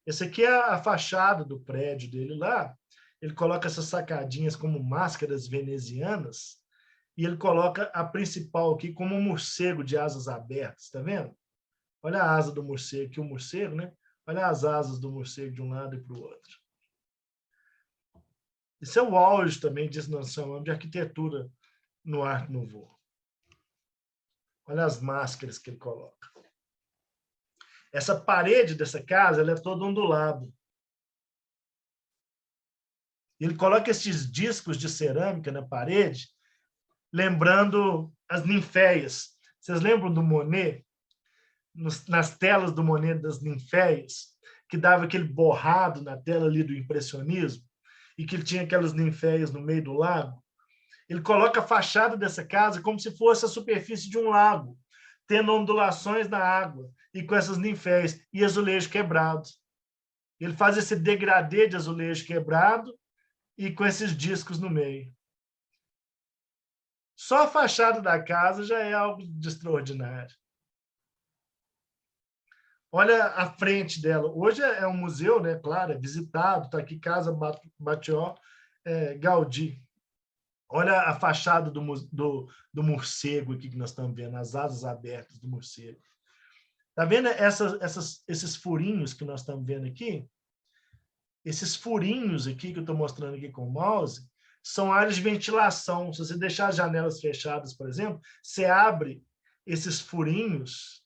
Esse aqui é a fachada do prédio dele lá. Ele coloca essas sacadinhas como máscaras venezianas e ele coloca a principal aqui como um morcego de asas abertas, tá vendo? Olha a asa do morcego, aqui o morcego, né? Olha as asas do morcego de um lado e para o outro. Isso é o auge também disso nós chamamos de arquitetura no Art Nouveau. Olha as máscaras que ele coloca. Essa parede dessa casa ela é toda ondulada. Ele coloca esses discos de cerâmica na parede, lembrando as ninféias. Vocês lembram do Monet? Nas telas do Monet das ninféias, que dava aquele borrado na tela ali do impressionismo, e que ele tinha aquelas ninféias no meio do lago. Ele coloca a fachada dessa casa como se fosse a superfície de um lago, tendo ondulações na água, e com essas ninféias, e azulejo quebrado. Ele faz esse degradê de azulejo quebrado e com esses discos no meio. Só a fachada da casa já é algo de extraordinário. Olha a frente dela. Hoje é um museu, né? Claro, é visitado. Está aqui Casa Batlló, Gaudí. Olha a fachada do morcego aqui que nós estamos vendo, as asas abertas do morcego. Está vendo esses furinhos que nós estamos vendo aqui? Esses furinhos aqui que eu estou mostrando aqui com o mouse são áreas de ventilação. Se você deixar as janelas fechadas, por exemplo, você abre esses furinhos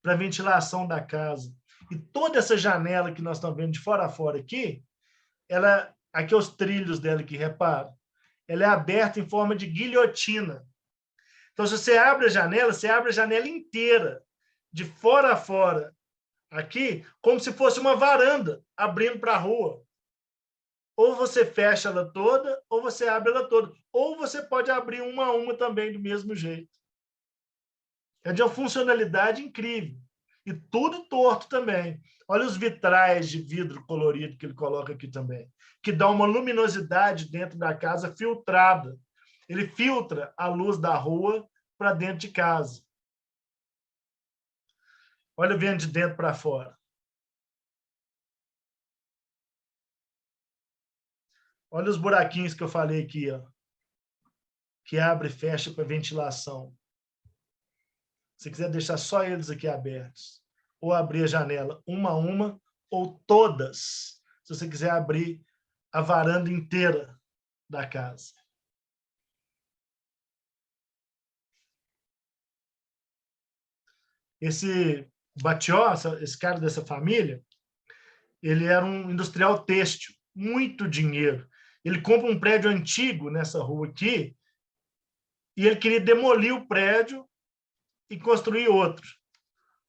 para ventilação da casa. E toda essa janela que nós estamos vendo de fora a fora aqui, aqui os trilhos dela que repara, ela é aberta em forma de guilhotina. Então, se você abre a janela, você abre a janela inteira, de fora a fora, aqui, como se fosse uma varanda abrindo para a rua. Ou você fecha ela toda, ou você abre ela toda. Ou você pode abrir uma a uma também do mesmo jeito. É de uma funcionalidade incrível. E tudo torto também. Olha os vitrais de vidro colorido que ele coloca aqui também, que dá uma luminosidade dentro da casa filtrada. Ele filtra a luz da rua para dentro de casa. Olha vendo de dentro para fora. Olha os buraquinhos que eu falei aqui, ó, que abre e fecha para ventilação. Se quiser deixar só eles aqui abertos, ou abrir a janela uma a uma, ou todas, se você quiser abrir a varanda inteira da casa. Esse Batlló, esse cara dessa família, ele era um industrial têxtil, muito dinheiro. Ele compra um prédio antigo nessa rua aqui e ele queria demolir o prédio e construir outro.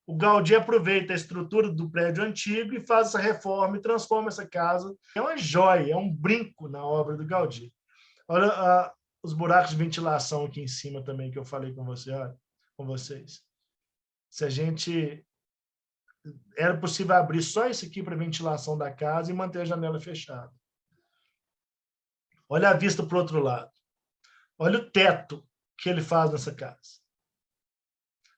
O Gaudí aproveita a estrutura do prédio antigo e faz essa reforma e transforma essa casa. É uma joia, é um brinco na obra do Gaudí. Olha os buracos de ventilação aqui em cima também que eu falei com você, olha, com vocês. Se a gente era possível abrir só isso aqui para ventilação da casa e manter a janela fechada. Olha a vista para o outro lado. Olha o teto que ele faz nessa casa.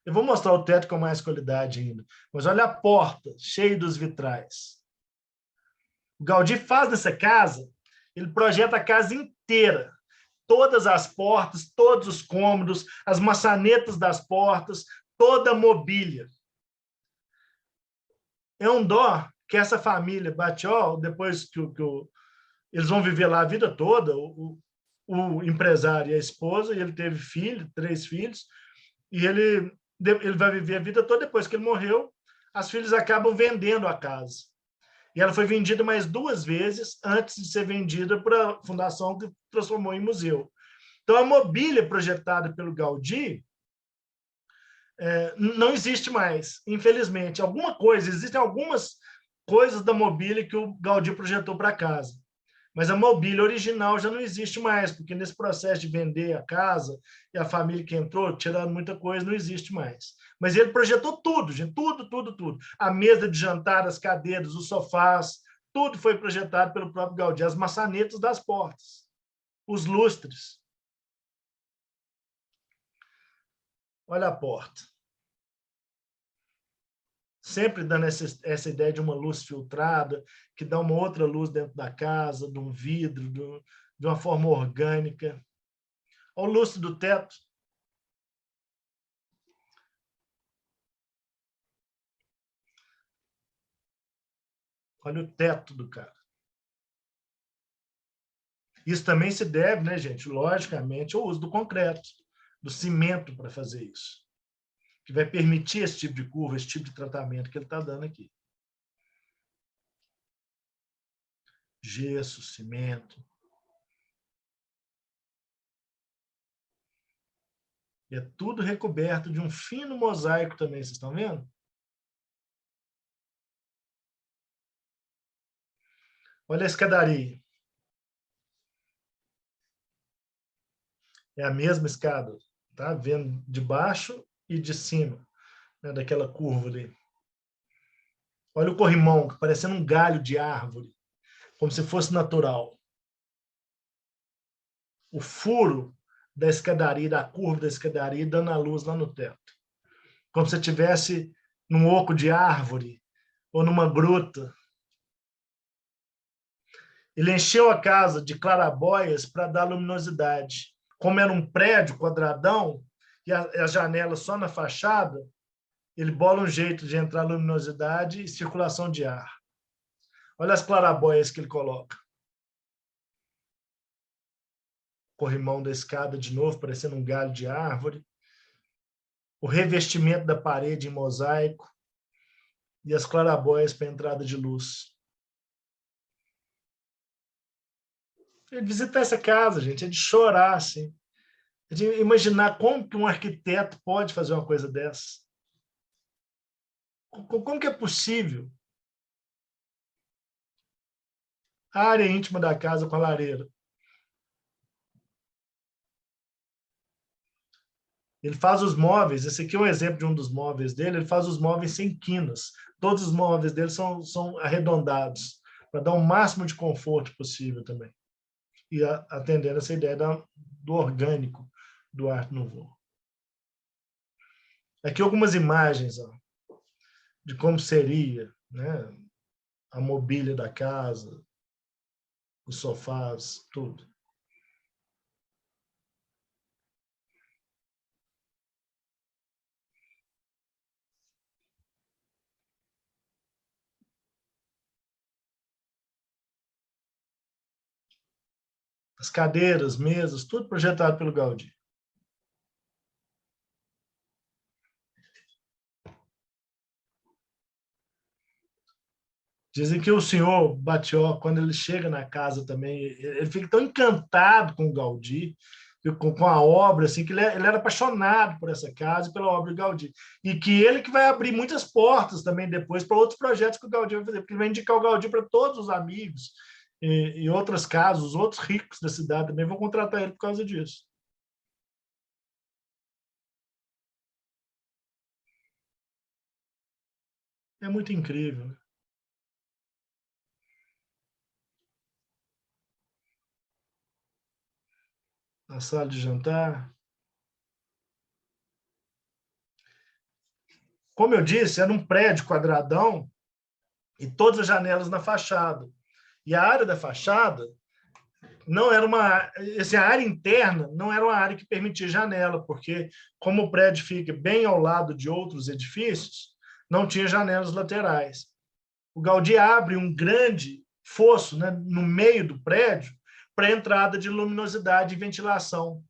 Eu vou mostrar o teto com mais qualidade ainda. Mas olha a porta, cheia dos vitrais. O Gaudí faz nessa casa, ele projeta a casa inteira. Todas as portas, todos os cômodos, as maçanetas das portas, toda a mobília. É um dó que essa família Batlló, depois que eles vão viver lá a vida toda, o empresário e a esposa, e ele teve 3 filhos, e ele vai viver a vida toda. Depois que ele morreu, as filhas acabam vendendo a casa. E ela foi vendida mais 2 vezes antes de ser vendida para a fundação que transformou em museu. Então, a mobília projetada pelo Gaudí não existe mais, infelizmente. Existem algumas coisas da mobília que o Gaudí projetou para casa. Mas a mobília original já não existe mais, porque nesse processo de vender a casa e a família que entrou, tirando muita coisa, não existe mais. Mas ele projetou tudo, gente, tudo, tudo, tudo. A mesa de jantar, as cadeiras, os sofás, tudo foi projetado pelo próprio Gaudí, as maçanetas das portas, os lustres. Olha a porta. sempre dando essa ideia de uma luz filtrada, que dá uma outra luz dentro da casa, de um vidro, de uma forma orgânica. Olha o lustre do teto. Olha o teto do cara. Isso também se deve, né, gente, logicamente, ao uso do concreto, do cimento para fazer isso, que vai permitir esse tipo de curva, esse tipo de tratamento que ele está dando aqui. Gesso, cimento. E é tudo recoberto de um fino mosaico também, vocês estão vendo? Olha a escadaria. É a mesma escada, tá? Vendo de baixo e de cima, né, daquela curva ali. Olha o corrimão, parecendo um galho de árvore, como se fosse natural. O furo da escadaria, da curva da escadaria, dando a luz lá no teto. Como se estivesse num oco de árvore ou numa gruta. Ele encheu a casa de clarabóias para dar luminosidade. Como era um prédio quadradão e as janelas só na fachada, ele bola um jeito de entrar luminosidade e circulação de ar. Olha as clarabóias que ele coloca. Corrimão da escada de novo, parecendo um galho de árvore. O revestimento da parede em mosaico e as clarabóias para entrada de luz. Visitar essa casa, gente, é de chorar, assim. É de imaginar como que um arquiteto pode fazer uma coisa dessa. Como que é possível? A área íntima da casa com a lareira. Ele faz os móveis, esse aqui é um exemplo de um dos móveis dele, ele faz os móveis sem quinas. Todos os móveis dele são arredondados, para dar o máximo de conforto possível também. E atendendo essa ideia do orgânico do Art Nouveau. Aqui algumas imagens ó, de como seria, né, a mobília da casa, os sofás, tudo. As cadeiras, mesas, tudo projetado pelo Gaudí. Dizem que o senhor Batlló, quando ele chega na casa também, ele fica tão encantado com o Gaudí, com a obra, assim, que ele era apaixonado por essa casa e pela obra do Gaudí. E que ele que vai abrir muitas portas também depois para outros projetos que o Gaudí vai fazer, porque ele vai indicar o Gaudí para todos os amigos e outras casas, os outros ricos da cidade também vão contratar ele por causa disso. É muito incrível, né? A sala de jantar. Como eu disse, era um prédio quadradão e todas as janelas na fachada. E a área da fachada não era uma... Assim, a área interna não era uma área que permitia janela, porque como o prédio fica bem ao lado de outros edifícios, não tinha janelas laterais. O Gaudí abre um grande fosso, né, no meio do prédio para entrada de luminosidade e ventilação.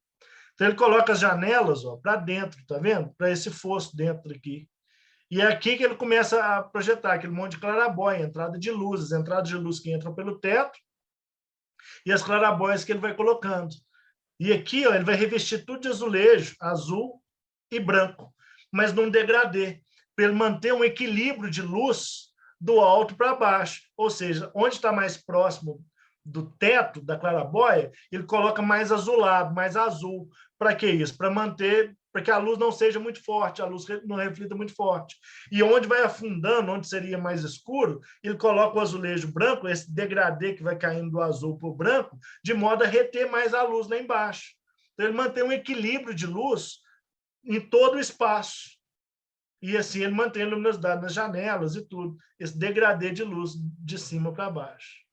Então, ele coloca as janelas para dentro, tá vendo? Para esse fosso dentro aqui. E é aqui que ele começa a projetar aquele monte de clarabóia, entrada de luzes, entradas de luz que entram pelo teto e as clarabóias que ele vai colocando. E aqui ó, ele vai revestir tudo de azulejo, azul e branco, mas num degradê, para ele manter um equilíbrio de luz do alto para baixo. Ou seja, onde está mais próximo do teto da clarabóia, ele coloca mais azulado, mais azul. Para que isso? Para manter, para que a luz não seja muito forte, a luz não reflita muito forte. E onde vai afundando, onde seria mais escuro, ele coloca o azulejo branco, esse degradê que vai caindo do azul para o branco, de modo a reter mais a luz lá embaixo. Então, ele mantém um equilíbrio de luz em todo o espaço. e assim ele mantém a luminosidade nas janelas e tudo, esse degradê de luz de cima para baixo.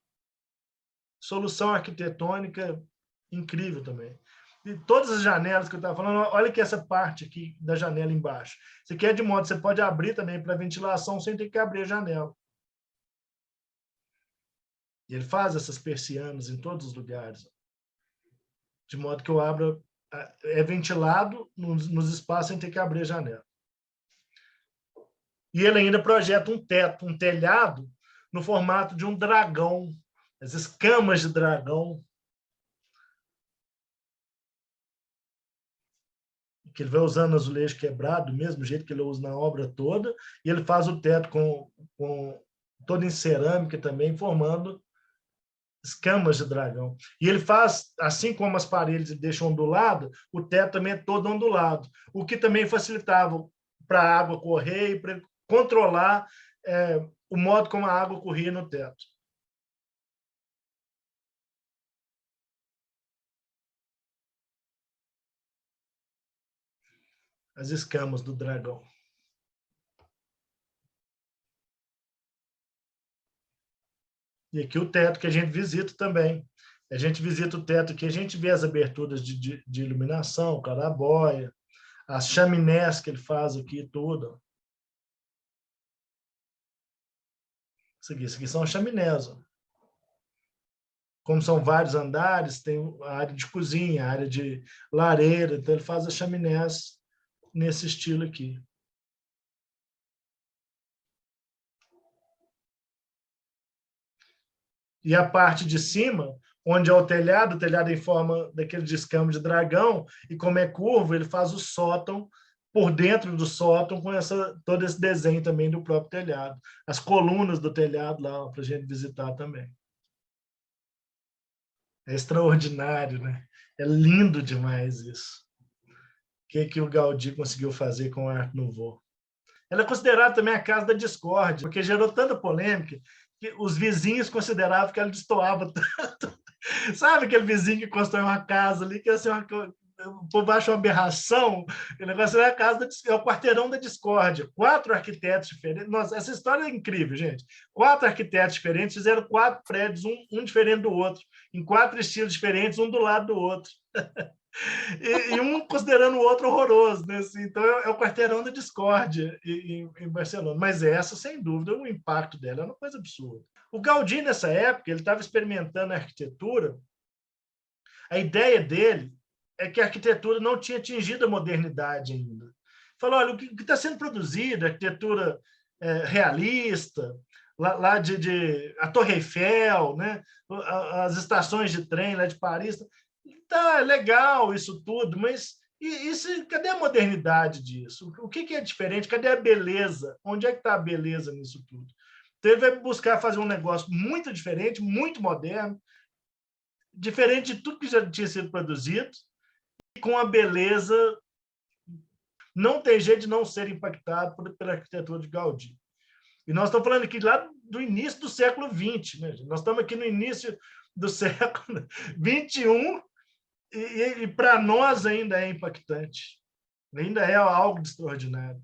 Solução arquitetônica incrível também. E todas as janelas que eu estava falando, olha que essa parte aqui da janela embaixo. Isso aqui é de modo que você pode abrir também para ventilação sem ter que abrir a janela. E ele faz essas persianas em todos os lugares, de modo que eu abra, é ventilado nos espaços sem ter que abrir a janela. E ele ainda projeta um teto, um telhado, no formato de um dragão, as escamas de dragão, que ele vai usando azulejo quebrado, do mesmo jeito que ele usa na obra toda, e ele faz o teto com todo em cerâmica também, formando escamas de dragão. E ele faz, assim como as paredes deixam ondulado, o teto também é todo ondulado, o que também facilitava para a água correr e para controlar o modo como a água corria no teto. As escamas do dragão. E aqui o teto que a gente visita também. A gente visita o teto aqui, a gente vê as aberturas de iluminação, clarabóia, as chaminés que ele faz aqui, tudo. Isso aqui são chaminés. Ó. Como são vários andares, tem a área de cozinha, a área de lareira, então ele faz as chaminés nesse estilo aqui. E a parte de cima, onde é o telhado em forma daquele descamo de dragão, e como é curvo, ele faz o sótão, por dentro do sótão, com todo esse desenho também do próprio telhado. As colunas do telhado lá, para a gente visitar também. É extraordinário, né? É lindo demais isso. O que o Gaudí conseguiu fazer com a Arte Nouveau. Ela é considerada também a casa da discórdia, porque gerou tanta polêmica que os vizinhos consideravam que ela destoava tanto. Sabe aquele vizinho que constrói uma casa ali, que assim, o povo acha uma aberração? O negócio é a casa é o quarteirão da discórdia. 4 arquitetos diferentes. Nossa, essa história é incrível, gente. 4 arquitetos diferentes fizeram 4 prédios, um diferente do outro, em 4 estilos diferentes, um do lado do outro. E um considerando o outro horroroso, né? Assim, então é o quarteirão da discórdia em Barcelona. Mas essa, sem dúvida, o impacto dela é uma coisa absurda. O Gaudí, nessa época, ele estava experimentando a arquitetura. A ideia dele é que a arquitetura não tinha atingido a modernidade ainda. Falou, olha, o que está sendo produzido, a arquitetura realista, lá a Torre Eiffel, né? As estações de trem lá de Paris, tá legal isso tudo, mas cadê a modernidade disso? O que é diferente? Cadê a beleza? Onde é que está a beleza nisso tudo? Então, ele vai buscar fazer um negócio muito diferente, muito moderno, diferente de tudo que já tinha sido produzido, e com a beleza. Não tem jeito de não ser impactado pela arquitetura de Gaudí. E nós estamos falando aqui lá do início do século XX. Né? Nós estamos aqui no início do século XXI, e para nós ainda é impactante. Ainda é algo de extraordinário.